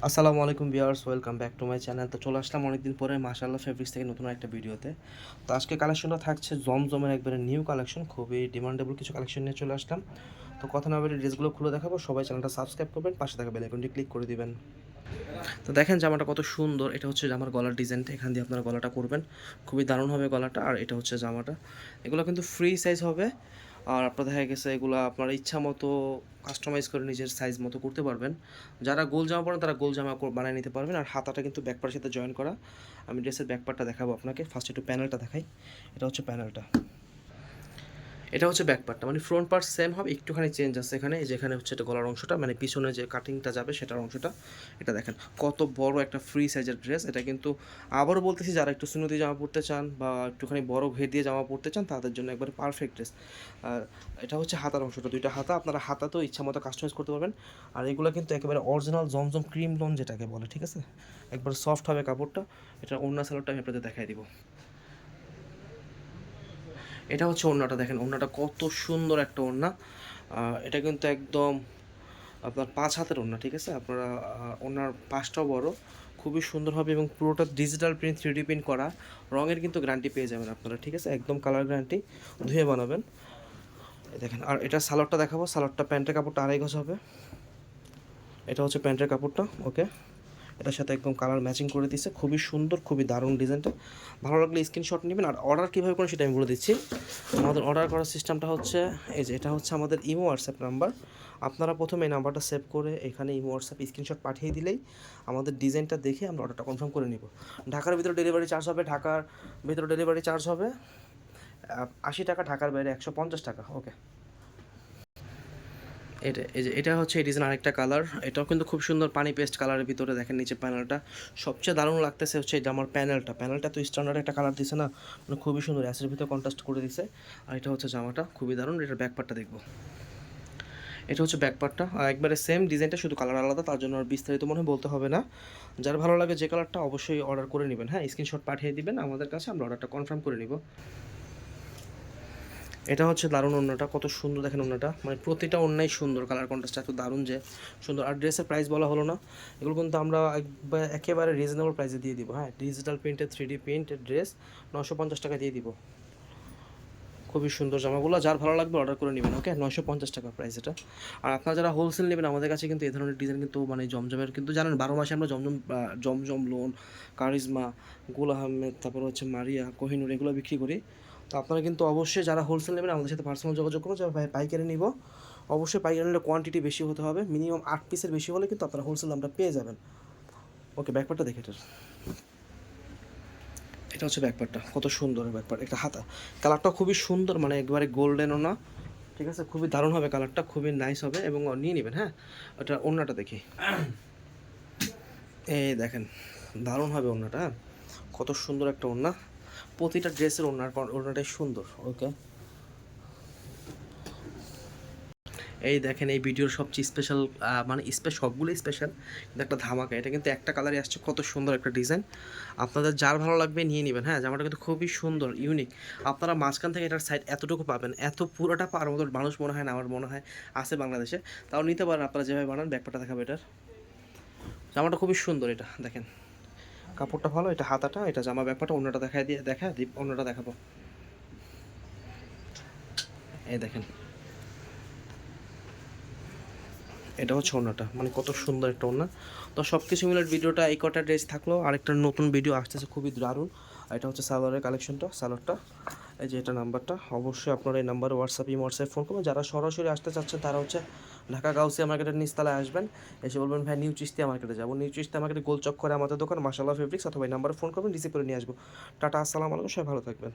আসসালামু আলাইকুম viewers, welcome back to my channel. তো চলে আসলাম অনেকদিন পরে মাশাআল্লাহ ফেব্রিক্স থেকে নতুন একটা ভিডিওতে। তো আজকে কালেকশনটা থাকছে জমজমের একবারে নিউ কালেকশন, খুবই ডিমান্ডেবল কিছু কালেকশন নিয়ে চলে আসলাম। তো কথা না বলে ড্রেসগুলো খুলে দেখাবো। সবাই চ্যানেলটা সাবস্ক্রাইব করবেন, পাশে থাকা বেল আইকনটি ক্লিক করে দিবেন। তো দেখেন জামাটা কত সুন্দর। এটা হচ্ছে জামার গলার ডিজাইনটা, এখান দিয়ে আপনারা গলাটা করবেন, খুবই দারুণ হবে গলাটা। আর এটা হচ্ছে জামাটা, এগুলো কিন্তু ফ্রি সাইজ হবে। আর আপনার দেখা গেছে এগুলো আপনার ইচ্ছা মতো কাস্টমাইজ করে নিজের সাইজ মতো করতে পারবেন। যারা গোল জামা পরেন তারা গোল জামা বানিয়ে নিতে পারবেন। আর হাতাটা কিন্তু ব্যাকপার্টের সাথে জয়েন করা। আমি ড্রেসের ব্যাকপার্টটা দেখাবো আপনাকে। ফার্স্ট একটু প্যানেলটা দেখাই। এটা হচ্ছে প্যানেলটা, এটা হচ্ছে ব্যাক পার্টটা, মানে ফ্রন্ট পার্ট সেম হবে, একটুখানি চেঞ্জ আছে এখানে। যেখানে হচ্ছে এটা গলার অংশটা, মানে পিছনে যে কাটিংটা যাবে সেটার অংশটা। এটা দেখেন কত বড় একটা ফ্রি সাইজের ড্রেস। এটা কিন্তু আবারও বলতেছি, যারা একটু সুন্নতি জামা পরতে চান বা একটুখানি বড় ঘের দিয়ে জামা পরতে চান তাদের জন্য একবারে পারফেক্ট ড্রেস। আর এটা হচ্ছে হাতার অংশটা, দুইটা হাতা, আপনারা হাতাতেও ইচ্ছা মতো কাস্টমাইজ করতে পারবেন। আর এগুলো কিন্তু একেবারে অরিজিনাল জমজম ক্রিম লোন যেটাকে বলে, ঠিক আছে, একবার সফট হবে কাপড়টা। এটা ওড়না সালোয়ারটা আমি আপনাদের দেখাই দিব। এটা হচ্ছে ওড়নাটা, দেখেন ওড়নাটা কত সুন্দর একটা ওড়না। এটা কিন্তু একদম আপনার 5 হাতের ওড়না, ঠিক আছে। আপনারা ওড়নার পাশটাও বড়, খুবই সুন্দর হবে এবং পুরোটা ডিজিটাল প্রিন্ট 3D প্রিন্ট করা। রঙের কিন্তু গ্যারান্টি পেয়ে যাবেন আপনারা, ঠিক আছে, একদম কালার গ্যারান্টি, ধুয়ে বানাবেন। এই দেখেন। আর এটা সালোয়ারটা দেখাবো। সালোয়ারটা প্যান্টের কাপড়টা 2.5 গজ হবে। এটা হচ্ছে প্যান্টের কাপড়টা, ওকে। এটার সাথে একদম কালার ম্যাচিং করে দিচ্ছে, খুবই সুন্দর, খুবই দারুণ ডিজাইনটা। ভালো লাগলে স্ক্রিনশট নেবেন। আর অর্ডার কীভাবে করেন সেটা আমি বলে দিচ্ছি। আমাদের অর্ডার করার সিস্টেমটা হচ্ছে এই যে, এটা হচ্ছে আমাদের ইমো হোয়াটসঅ্যাপ নাম্বার। আপনারা প্রথমে এই নাম্বারটা সেভ করে এখানে ইমো হোয়াটসঅ্যাপ স্ক্রিনশট পাঠিয়ে দিলেই আমাদের ডিজাইনটা দেখে আমরা অর্ডারটা কনফার্ম করে নিব। ঢাকার ভিতরে ডেলিভারি চার্জ হবে, ঢাকার ভিতরে ডেলিভারি চার্জ হবে 80 টাকা, ঢাকার বাইরে 150 টাকা, ওকে। এটা এই যে, এটা হচ্ছে এই ডিজাইন আরেকটা কালার। এটাও কিন্তু খুব সুন্দর পানি পেস্ট কালারের ভিতরে। দেখেন নিচে প্যানেলটা, সবচেয়ে দারুণ লাগতেছে হচ্ছে এটা আমার প্যানেলটা। প্যানেলটা তো স্ট্যান্ডার্ড একটা কালার দিছে না, মানে খুবই সুন্দর, অ্যাসের ভিতরে কন্ট্রাস্ট করে দিছে। আর এটা হচ্ছে জামাটা, খুবই দারুণ। এটার ব্যাক পার্টটা দেখবো। এটা হচ্ছে ব্যাক পার্টটা, একবারে সেম ডিজাইনটা, শুধু কালার আলাদা, তার জন্য আর বিস্তারিত মনে হয় বলতে হবে না। যার ভালো লাগে যে কালারটা অবশ্যই অর্ডার করে নেবেন, হ্যাঁ, স্ক্রিনশট পাঠিয়ে দিবেন আমাদের কাছে, আমরা অর্ডারটা কনফার্ম করে নিব। এটা হচ্ছে দারুণ ওড়নাটা, কত সুন্দর দেখেন ওড়নাটা, মানে প্রতিটা ওড়নাই সুন্দর, কালার কন্ট্রাস্ট এত দারুণ যে সুন্দর। আর ড্রেসের প্রাইস বলা হলো না, এগুলো কিন্তু আমরা একেবারে রিজনেবল প্রাইসে দিয়ে দিব, হ্যাঁ। ডিজিটাল প্রিন্টের 3D প্রিন্টের ড্রেস 950 টাকা দিয়ে দিব। খুবই সুন্দর জামাগুলো, যার ভালো লাগবে অর্ডার করে নেবেন, ওকে। 950 টাকা প্রাইস এটা। আর আপনারা যারা হোলসেল নেবেন আমাদের কাছে কিন্তু এই ধরনের ডিজাইন কিন্তু, মানে জমজমের কিন্তু জানেন 12 মাসে আমরা জমজম লোন, কারিজমা, গুল আহমেদ, তারপর হচ্ছে মারিয়া, কোহিনুর, এগুলো বিক্রি করি। তো আপনারা কিন্তু অবশ্যই যারা হোলসেল নেবেন আমাদের সাথে পার্সোনাল যোগাযোগ করুন। যারা পাইকারি নিব, অবশ্যই পাইকারি নিলে কোয়ান্টিটি বেশি হতে হবে, মিনিমাম 8 পিসের বেশি হলে কিন্তু আপনারা হোলসেল আমরা পেয়ে যাবেন, ওকে। ব্যাকপার্টটা দেখে এটার, এটা হচ্ছে ব্যাকপার্টটা, কত সুন্দর ব্যাকপার্ট। একটা হাতা, কালারটা খুবই সুন্দর, মানে একবারে গোল্ডেনও না, ঠিক আছে, খুবই দারুণ হবে কালারটা, খুবই নাইস হবে এবং নিয়ে নেবেন, হ্যাঁ। ওটা ওড়নাটা দেখি, এই দেখেন দারুণ হবে ওড়নাটা, হ্যাঁ। কত সুন্দর একটা ওড়না, প্রতিটা ড্রেসের ওড়নাটাই সুন্দর, ওকে। এই দেখেন এই ভিডিওর সবচেয়ে স্পেশাল, মানে সবগুলোই স্পেশাল, কিন্তু একটা ধামাকা। এটা কিন্তু একটা কালারই আসছে, কত সুন্দর একটা ডিজাইন। আপনাদের যার ভালো লাগবে নিয়ে নেবেন, হ্যাঁ। জামাটা কিন্তু খুবই সুন্দর, ইউনিক। আপনারা মাঝখান থেকে এটার সাইড এতটুকু পাবেন, এত পুরোটা পাওয়ার মতো মানুষ মনে হয় না, আমার মনে হয় আছে বাংলাদেশে। তাও নিতে পারেন আপনারা, যেভাবে বানান। ব্যাকপাটা দেখাবে এটার, জামাটা খুবই সুন্দর। এটা দেখেন কাপড়টা ভালো, এটা হাতাটা, এটা জামা ব্যাকপাটা। অন্যটা দেখা দিই, অন্যটা দেখাবো। এই দেখেন, এটা হচ্ছে ওড়নাটা, মানে কত সুন্দর একটা ওড়না। তো সব কিছু মিলে ভিডিওটা এই কটা ড্রেস থাকলো, আরেকটা নতুন ভিডিও আসতেছে খুবই দারুণ। আর এটা হচ্ছে সালোয়ারের কালেকশনটা, সালোয়ারটা এই যে, এটা নাম্বারটা। অবশ্যই আপনারা এই নাম্বারে হোয়াটসঅ্যাপ ফোন করবেন। যারা সরাসরি আসতে চাচ্ছেন তারা হচ্ছে ঢাকা গাউসিয়া মার্কেটের নিচতলায় আসবেন, এসে বলবেন ভাই নিউ চিস্তিয়া মার্কেটে যাবো। নিউ চিস্তিয়া মার্কেটে গোল চক্করে আমাদের দোকান মাশাআল্লাহ ফেব্রিক্স, অথবা এই নাম্বারে ফোন করবেন, রিসিভ করে নিয়ে আসবো। টাটা, আসসালামু আলাইকুম, সবাই ভালো থাকবেন।